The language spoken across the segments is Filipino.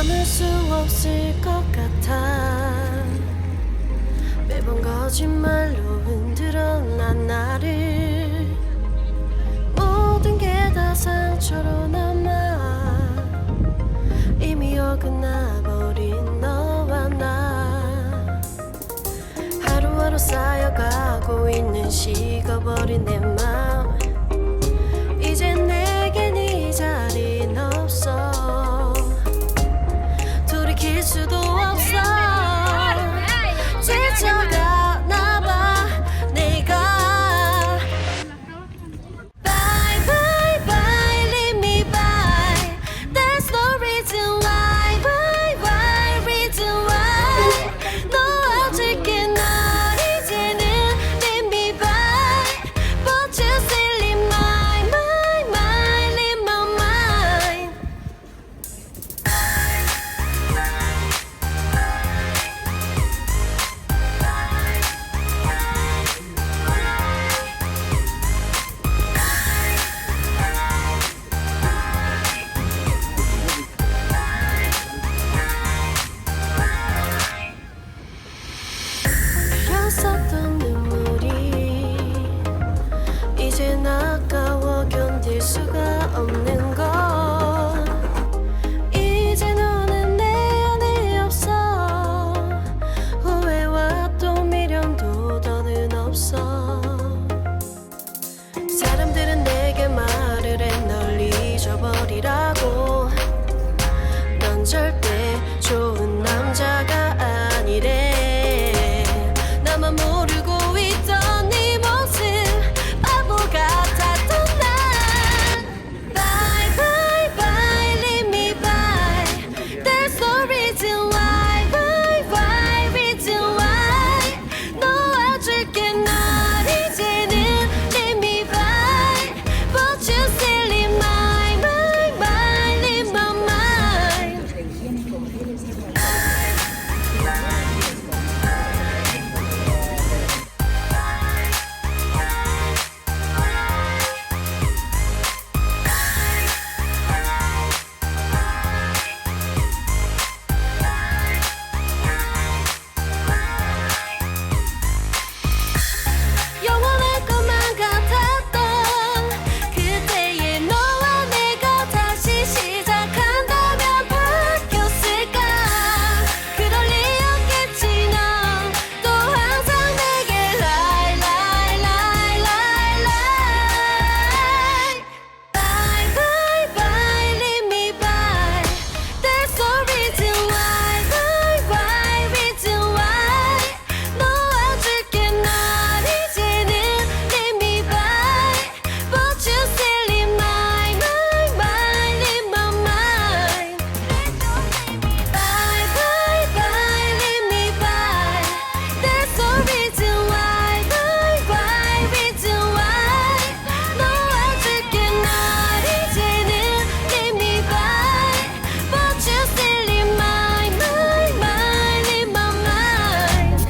참을 수 없을 것 같아. 매번 거짓말로 흔들어 난 나를. 모든 게 다 상처로 남아 이미 어긋나버린 너와 나. 하루하루 쌓여가고 있는 식어버린 내 맘. 이젠 내겐 이 자리는 없어. 돌이킬 수도 없어. 지쳐가나 봐 내가. Bye bye bye leave me bye. There's no reason why. Why why reason why. 놓아줄게 널 이제는 leave me bye. But you still in my mind in my mind. 흘렸었던 눈물이 이젠 아까워 견딜 수가 없는 걸. 이제 너는 내 안에 없어. 후회와 또 미련도 더는 없어. 사람들은 내게 말을 해 널 잊어버리라고. 넌 절대 좋은 남자가 아니래. 나만 모르고 있던 네 모습 바보 같았던 난. Bye bye bye leave me bye. There's no reason why. Why reason why. 놓아줄게 널 이제는 leave me bye. But you still in my mind in my mind. 영원할 것만 같았던 그때의 너와 내가 다시 시작한다면 바뀌었을까. 그럴 리 없겠지. 넌 또 항상 내게 lie. Bye bye bye leave me bye. There's no reason why. Why reason why. 놓아줄게 널 이제는 leave me bye. But you still in my mind in my mind. Bye bye bye leave me bye. There's no reason why. Why reason why. 놓아줄게 널 이제는 leave me bye. But you still in my mind in my mind.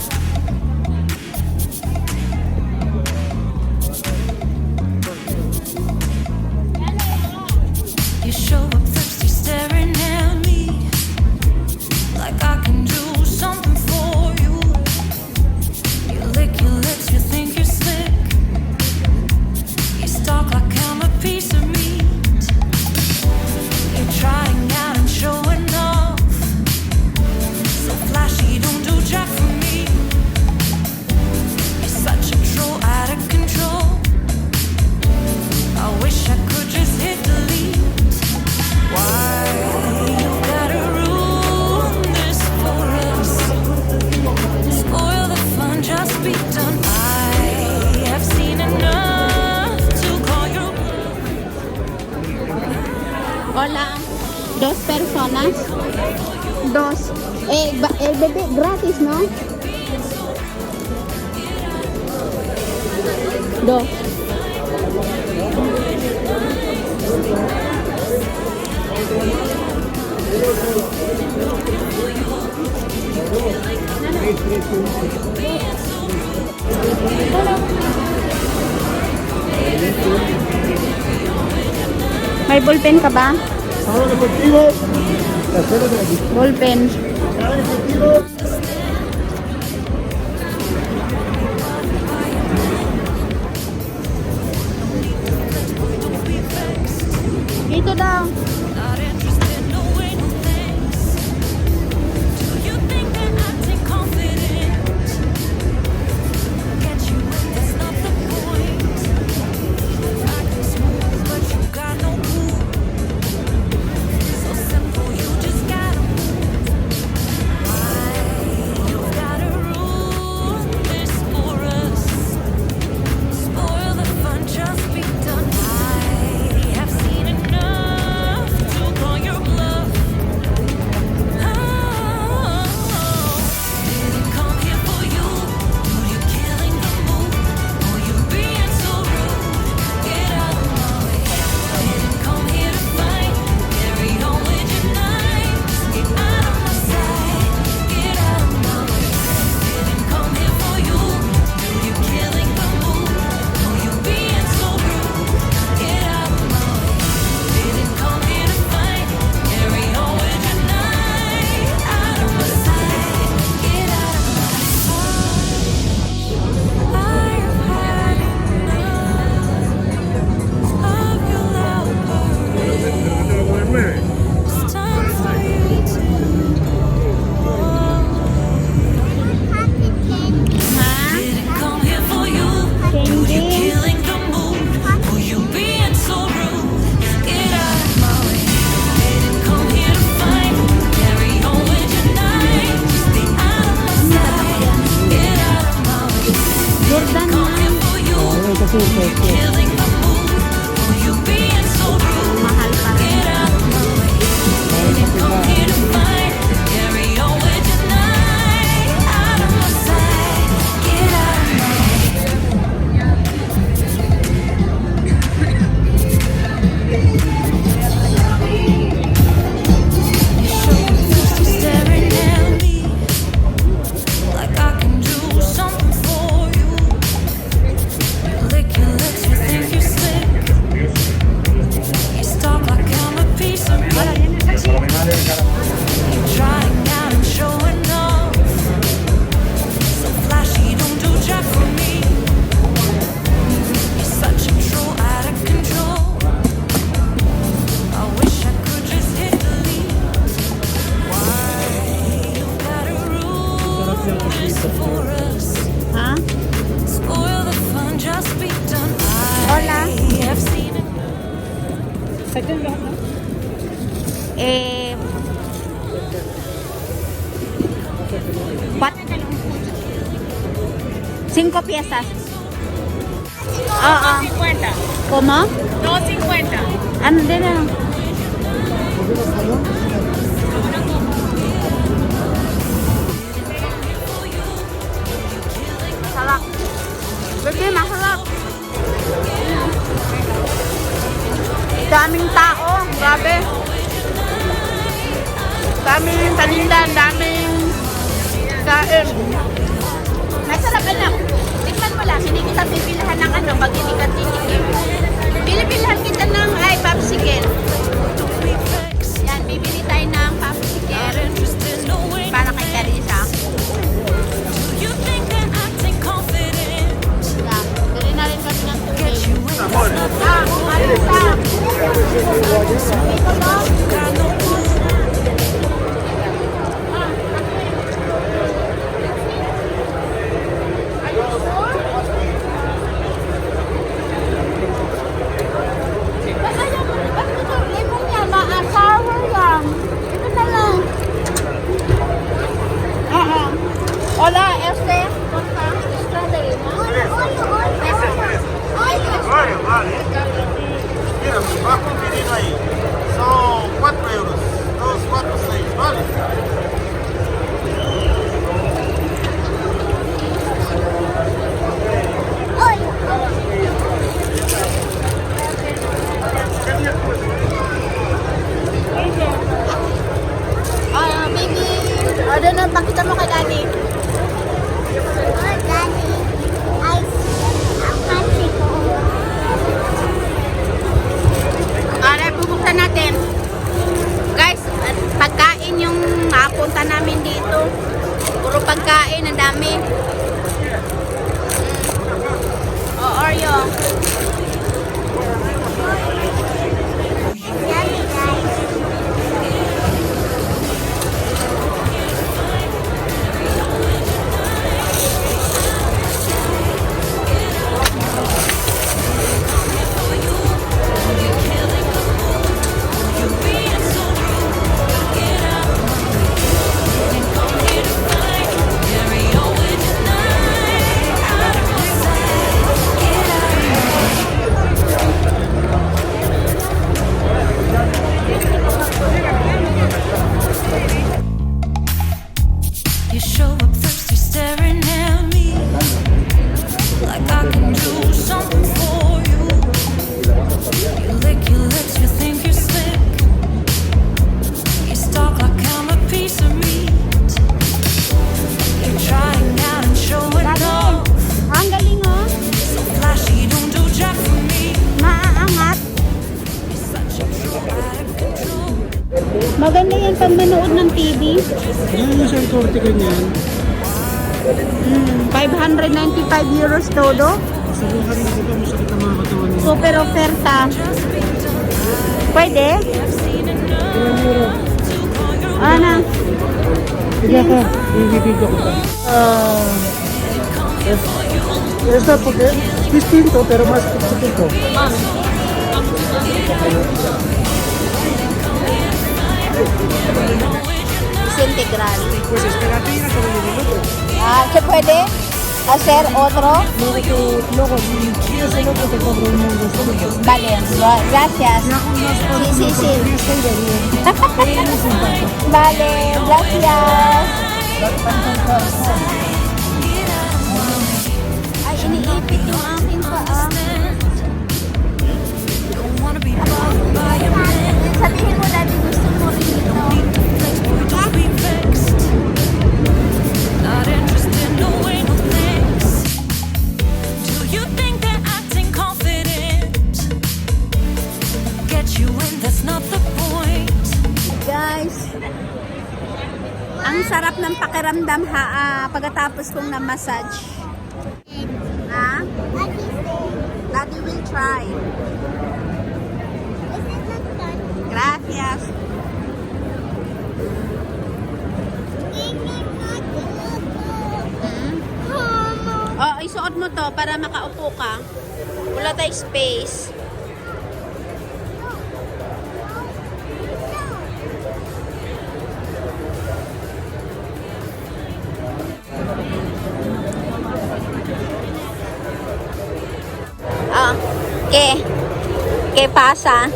You show up thirsty, staring at me like I can do something for you. You lick your lips, you think you're slick. You stalk like I'm a piece of meat. You're trying out and showing off. So flashy, don't do jack for me. You're such a troll, out of control. I wish I could just hit delete. Why you gotta ruin this for us? Spoil the fun, just be done. I have seen enough to call your. Hola, dos personas. Dos. El bebé gratis, ¿no? Dos. May ballpen ka ba? Sábado deportivo, Ballpen. Dito daw. Not interested, no way, no thanks. Do you think that acting confident get you in? That's not the point. Acting smooth, but you got no clue. So simple, you just gotta move. Why you gotta ruin this for us? Spoil the fun, just be done. I have seen enough to call your bluff. Oh, didn't come here for you. You killing the mood. Oh, you being so rude. Get out of my way. Didn't come here to fight. Carry on with your night. Just get out of my sight. Get out of my way. Didn't come here for you. You killing the mood. Oh, you being so rude. Get out of my way. Didn't come here to fight. Carry on with your night. Out of my sight. Get out of my sight. I've had enough of your loud parade. It's time for you to go. Ha? Didn't come here for you. You killing the mood. Oh, you being so rude. Get out of my way. Didn't come here to fight. Carry on with your night. Just be out of my sight. Get out of my way. Jordan Come na. here for you. You killing the mood. Oh, you being so rude. Mahal pa rin. Get out of my way. Didn't come here to fight. Carry on with your night. Out of my sight. Get out of my way. Staring at me like I can do something for you. You lick your lips, you think you're slick. You stalk like I'm a piece of meat. You're trying out and showing off. So flashy, don't do jack for me. You're such a troll, out of control. I wish I could just hit delete. Why you gotta ruin this for us? Ha? Spoil the fun, just be done. Hola. I have seen it. What? 5 piezas. Oo. 50. ¿Cómo? 250. Ano din na? Masarap. Bebe, masarap. Daming tao. Grabe. Daming paninda. Daming kain. Masarap anak. Tikman mo lang. Hindi kita pipilihan ng ano pag hindi ka titikim. Pilipilahan kita ng popsicle. Yan, bibili tayo ng popsicle. Para kay Teresa. You think that acting confident Yan. Bili na rin kami ng get tubig. you in? That's not the Ano sa? Ito lang. got no clue. Hola, strawberry. Vale, vale. Mira, va confiriendo ahí. Son 4 euros. 2, 4, 6, ¿vale? Baby, order na, pakita mo kay Daddy. Daddy, pang manood ng TV. Yan yung sa korte ganyan. 595 euros todo. Subukan mo ba masakit ang mga katawan mo? Super oferta. Pwede? Ilang euro? Ano? Tiga ka, i-video ko pa. Esta porque es distinto pero más chiquito. Es integral. Pues espérate y como un minuto. ¿Se puede hacer otro? Luego, si quieres el otro te cobro un euro solo. Vale, gracias. Sí, sí, sí. Vale, gracias. Ay, iniipit yung aking paa. Sabihin mo dati gusto mo rin ito. Not interested, no way, no thanks. Do you think that acting confident get you in? That's not the point. Guys, ang sarap ng pakiramdam pagkatapos kong na-massage. Ha? Daddy will try. Gracias. Oh, isuot mo to para makaupo ka. Wala tayong space. ¿Qué pasa?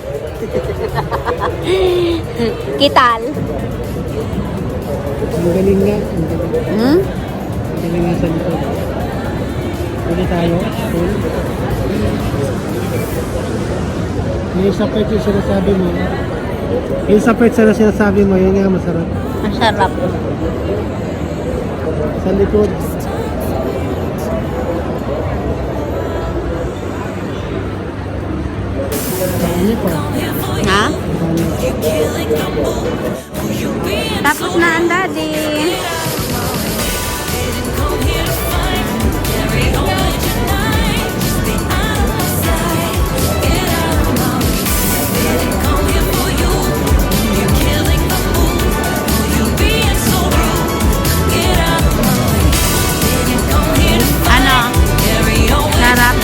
¿Qué tal? Magaling nga. Hmm? Magaling nga sa likod. Pwede tayo? Yung isa pwede yung sinasabi mo. Yung isa pwede na sinasabi mo, yun nga masarap. Masarap. Sa likod. Ano pa? Ha? Tapos na ang daddy. Ano? Sarap.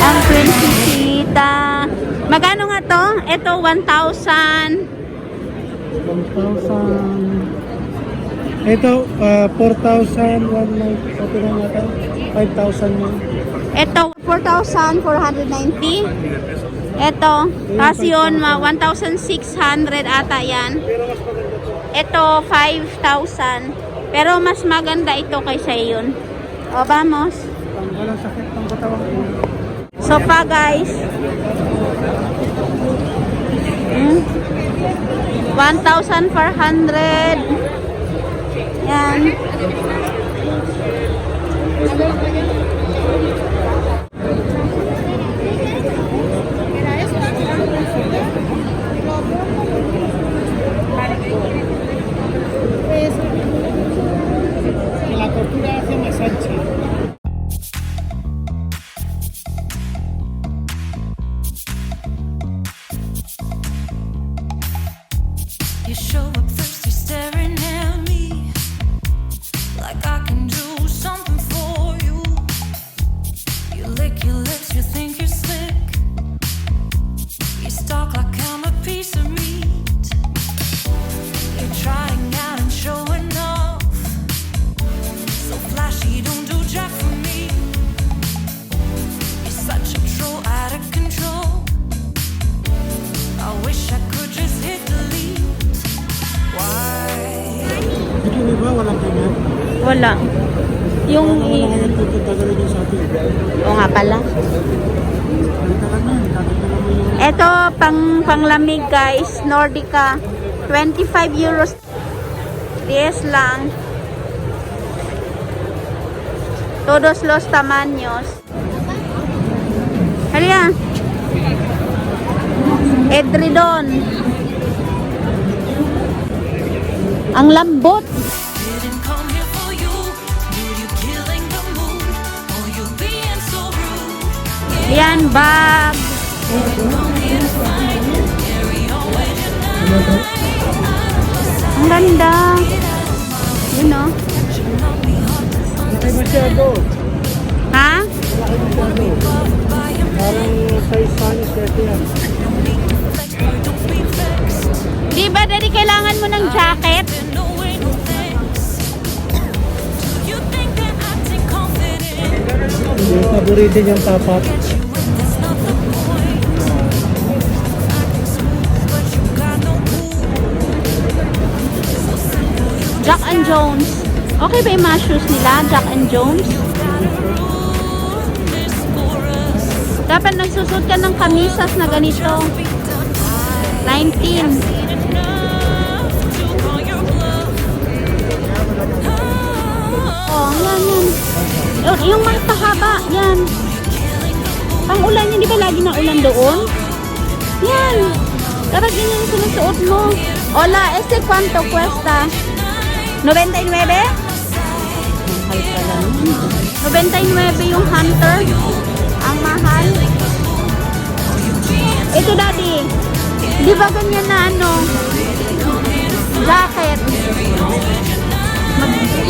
Ang prinsesita. Magkano nga to? Ito 1,000. 1,000. Ito, 4,000. 1,900. Okay na nga tayo. 5,000 mo. Ito 4,490. Ito, kasi yun 1,600 ata yan. Ito 5,000. Pero mas maganda ito kaysa yun. O, vamos. Walang sakit ng katawan ko. Sofa guys. 1,400. Yan. La tortura hace masaje. You show up thirsty, staring at me like I can do something for you. You lick your lips, you think you're slick. You stalk like I'm a piece of meat. You're trying out and showing off, so flashy, don't do jack for me. You're such a troll, out of control. I wish I could just hit delete. Why? Ito iba, walang ganyan. Wala. Yung Wala kayang tututagalan yung sa atin. O nga pala. Palitan na, kakitalan mo yung... Ito panglamig guys, Nordica. 25 euros. 10 lang. Todos los tamaños. Halika. Edredon. Ang lambot. Didn't come here for you. Knew you killing the mood. Oh, you being so rude. Yan, bag. Come here to find. Carry on with your night. Ang ganda. Yun o. Laki masyado. Ha? Parang size Spanish ito yan. Di ba, Daddy, kailangan mo ng jacket? No way, no thanks. Do you think that acting confident? Yung paborito niyang tapat. That's not the point. Acting smooth, but you got no cool. So simple, you Jack and Jones. Okay ba yung mga shoes nila? Jack and Jones? gotta ruin this for us. Dapat nagsusot ka ng kamisas na ganito. Be done. 19. Seen enough to call your bluff. Oh, yan, yan. Yung mga pahaba, yan. Ang ulan yun, di ba lagi na ulan doon? Yan. Dapat yun yung sinusuot mo. Hola, este cuánto cuesta? 99? Mahal pa lang. 99 yung hunter. Ang mahal. Ito, Daddy. Di ba ganyan na ano? Jacket.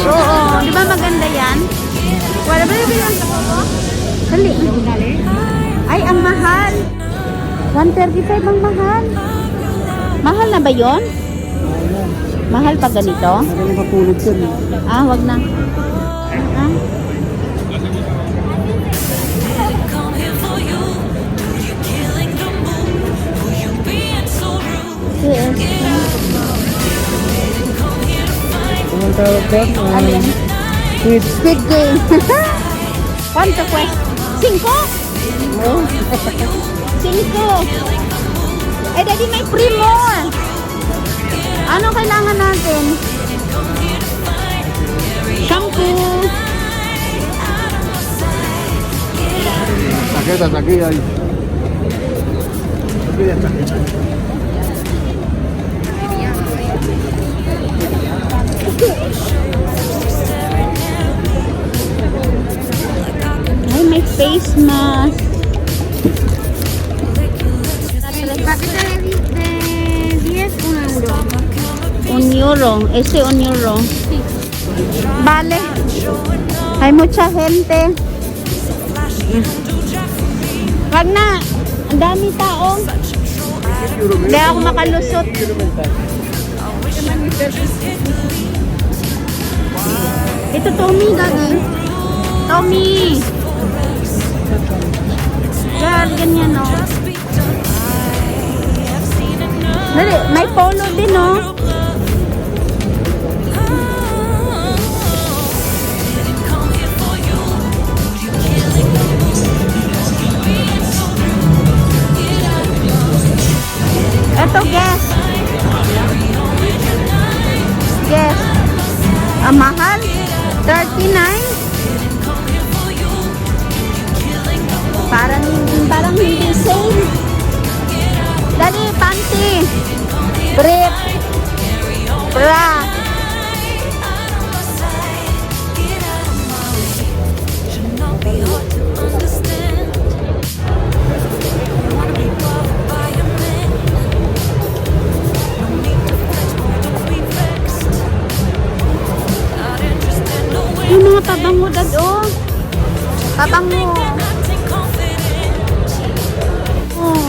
Oo, di ba maganda yan? Wala ba yung dali. Ay, ang mahal. 135 ang mahal. Mahal na ba yon? Mahal pa ganito? Parang mapulot yun. Ah, wag na. Ah? Come here for you. You killing the mood. Who you being so rude? Yes. Come here to find. Kung ang tawag doon, Alin? sweet. Squid game. Quanto cuesta? 5? Oh, 5. Eh, Daddy, may free more. Ano kailangan natin? Shampoo. sakit, sakit ay. Sakit. Ay, may face mask. €1. Ese €1. Vale. Hay mucha gente. Wag na. Ang dami tao. Hindi ako makalusot. Ito Tommy, Daddy. Tommy. Girl, ganyan o. Dali, may polo din o. Ito, guess. Guess. Ang mahal? 39? Parang hindi sale. Dali, panty. Brief. Bra. Yung mga pabango, Dad, oh. Pabango. Oh.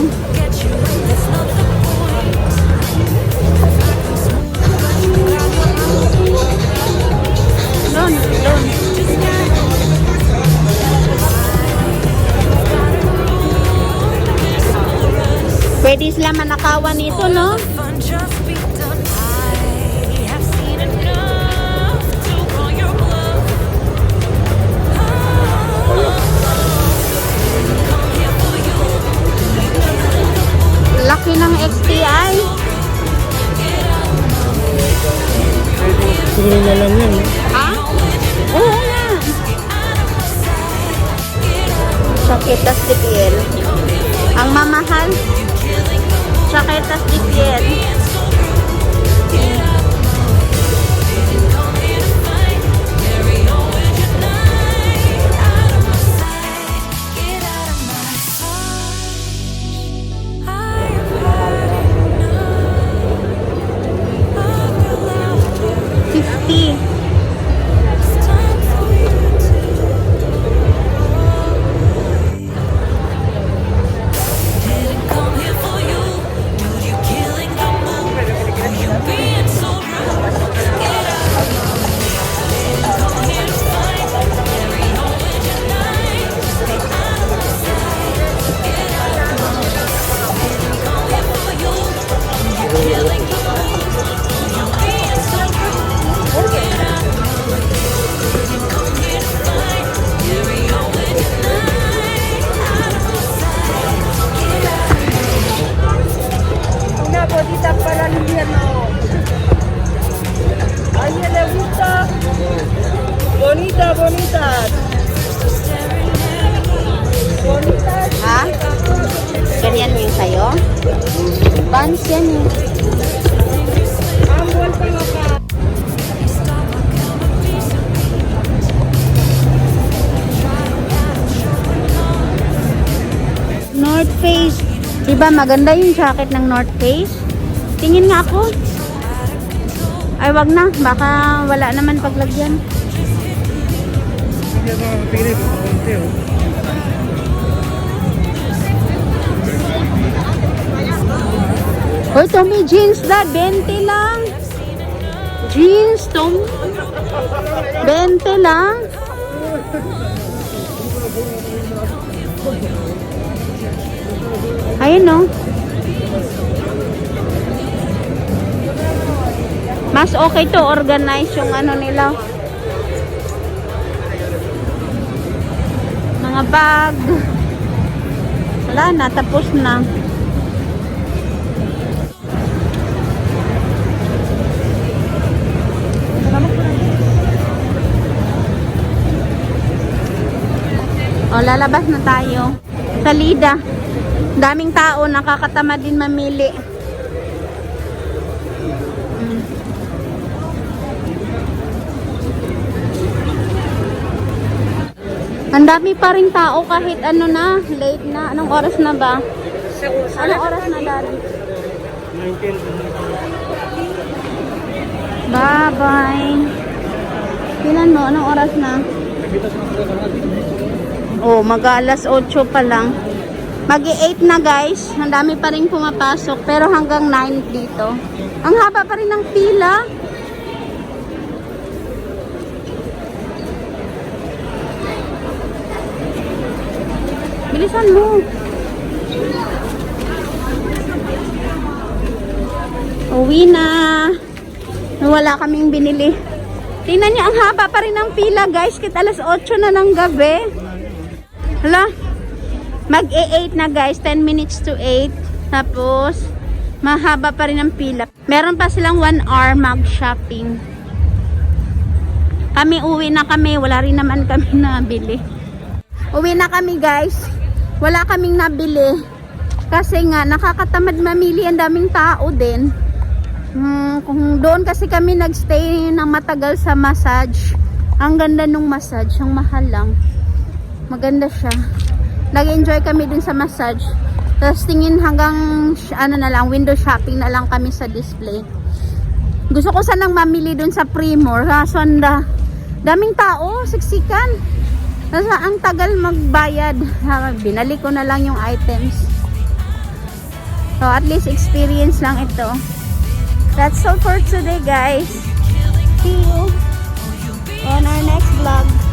Doon. Pwede sila manakawan nito, no? Laki ng XTI. Siguro na lang yan. Ha? Oo nga. Chaquetas de piel. Ang mamahal. Chaquetas de piel. Una bolita para el invierno. ¿A alguien le gusta? Bonita, bonitas. Bonitas. Ha? Ganyan mo yung sayo? Pants yan eh. Han vuelto loca. North Face. Diba maganda yung jacket ng North Face? Tingin nga ako. Ay wag na. Baka wala naman paglagyan. Hindi ako pili ko. Konti oh. Hoy, Tommy, jeans na. 20 lang. Jeans, Tom. 20 lang. Ayun, no. Mas okay to organize yung ano nila. Mga bag. Wala na, tapos na. O, lalabas na tayo. Salida. Daming tao, nakakatamad din mamili. Ang dami pa rin tao kahit ano na, late na. Anong oras na ba? Anong oras na, Daddy? 19. Bye-bye. Tingnan mo, anong oras na? Oh, mag-alas 8 pa lang. Mag-8 na guys. Ang dami pa rin pumapasok. Pero hanggang 9 dito. Ang haba pa rin ng pila. Bilisan mo. Uwi na. Wala kaming binili. Tingnan niyo, ang haba pa rin ng pila guys. Kahit alas 8 na ng gabi. Hala. Mag-8 na guys. 10 minutes to 8. Tapos, mahaba pa rin ang pila. Meron pa silang 1 hour mag-shopping. Kami, uwi na kami. Wala rin naman kami nabili. Uwi na kami guys. Wala kaming nabili. Kasi nga, nakakatamad mamili. Ang daming tao din. Kung doon kasi kami nagstay ng matagal sa massage. Ang ganda nung massage. Ang mahal lang. Maganda siya. Nag-enjoy kami dun sa massage. Tapos tingin hanggang ano na lang, window shopping na lang kami sa display. Gusto ko sanang mamili dun sa Primor. Kaso daming tao, siksikan. Tapos ang tagal magbayad. Binalik ko na lang yung items. So at least experience lang ito. That's all for today guys. See you on our next vlog.